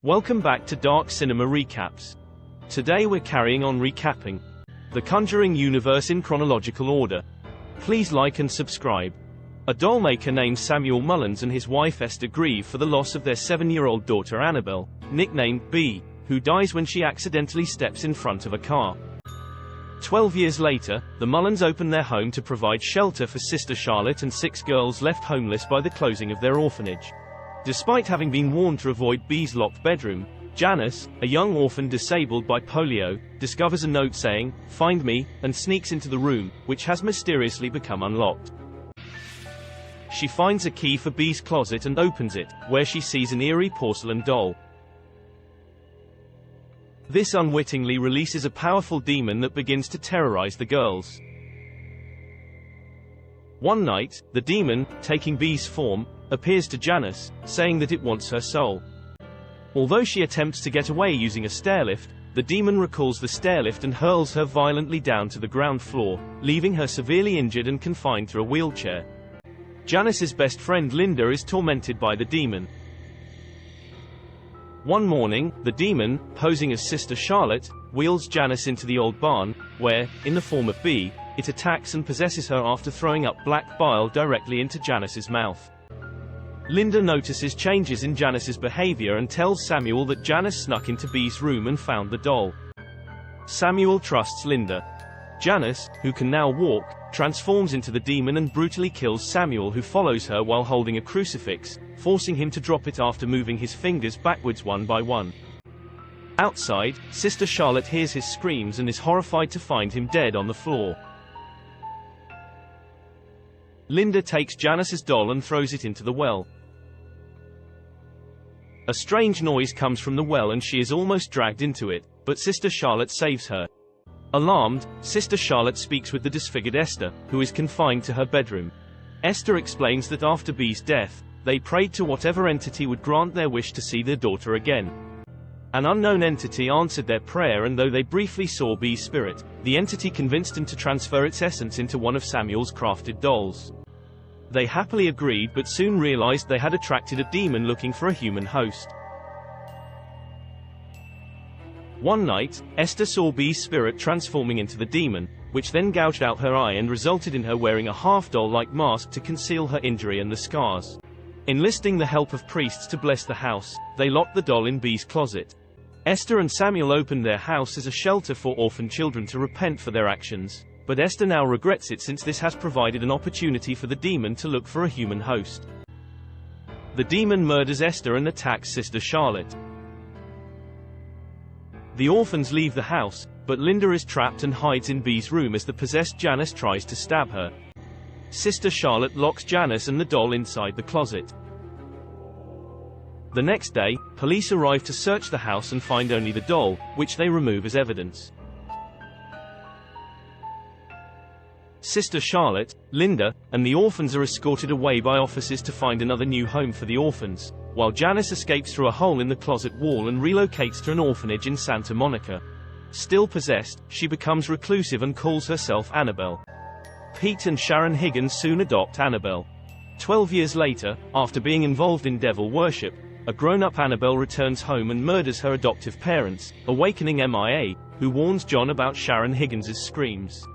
Welcome back to Dark Cinema Recaps. Today we're carrying on recapping The Conjuring universe in chronological order. Please like and subscribe. A doll maker named Samuel Mullins and his wife Esther grieve for the loss of their 7-year-old daughter Annabelle, nicknamed B, who dies when she accidentally steps in front of a car. 12 years later, the Mullins open their home to provide shelter for Sister Charlotte and 6 girls left homeless by the closing of their orphanage. Despite having been warned to avoid B's locked bedroom, Janice, a young orphan disabled by polio, discovers a note saying, "Find me," and sneaks into the room, which has mysteriously become unlocked. She finds a key for B's closet and opens it, where she sees an eerie porcelain doll. This unwittingly releases a powerful demon that begins to terrorize the girls. One night, the demon, taking B's form, appears to Janice, saying that it wants her soul. Although she attempts to get away using a stairlift, the demon recalls the stairlift and hurls her violently down to the ground floor, leaving her severely injured and confined to a wheelchair. Janice's best friend Linda is tormented by the demon. One morning, the demon, posing as Sister Charlotte, wheels Janice into the old barn, where, in the form of B, it attacks and possesses her after throwing up black bile directly into Janice's mouth. Linda notices changes in Janice's behavior and tells Samuel that Janice snuck into B's room and found the doll. Samuel trusts Linda. Janice, who can now walk, transforms into the demon and brutally kills Samuel, who follows her while holding a crucifix, forcing him to drop it after moving his fingers backwards one by one. Outside, Sister Charlotte hears his screams and is horrified to find him dead on the floor. Linda takes Janice's doll and throws it into the well. A strange noise comes from the well and she is almost dragged into it, but Sister Charlotte saves her. Alarmed, Sister Charlotte speaks with the disfigured Esther, who is confined to her bedroom. Esther explains that after B's death, they prayed to whatever entity would grant their wish to see their daughter again. An unknown entity answered their prayer, and though they briefly saw B's spirit, the entity convinced them to transfer its essence into one of Samuel's crafted dolls. They happily agreed, but soon realized they had attracted a demon looking for a human host. One night, Esther saw B's spirit transforming into the demon, which then gouged out her eye and resulted in her wearing a half-doll-like mask to conceal her injury and the scars. Enlisting the help of priests to bless the house, they locked the doll in B's closet. Esther and Samuel opened their house as a shelter for orphan children to repent for their actions, but Esther now regrets it since this has provided an opportunity for the demon to look for a human host. The demon murders Esther and attacks Sister Charlotte. The orphans leave the house, but Linda is trapped and hides in B's room as the possessed Janice tries to stab her. Sister Charlotte locks Janice and the doll inside the closet. The next day, police arrive to search the house and find only the doll, which they remove as evidence. Sister Charlotte, Linda, and the orphans are escorted away by officers to find another new home for the orphans, while Janice escapes through a hole in the closet wall and relocates to an orphanage in Santa Monica. Still possessed, she becomes reclusive and calls herself Annabelle. Pete and Sharon Higgins soon adopt Annabelle. 12 years later, after being involved in devil worship, a grown-up Annabelle returns home and murders her adoptive parents, awakening MIA, who warns John about Sharon Higgins' screams.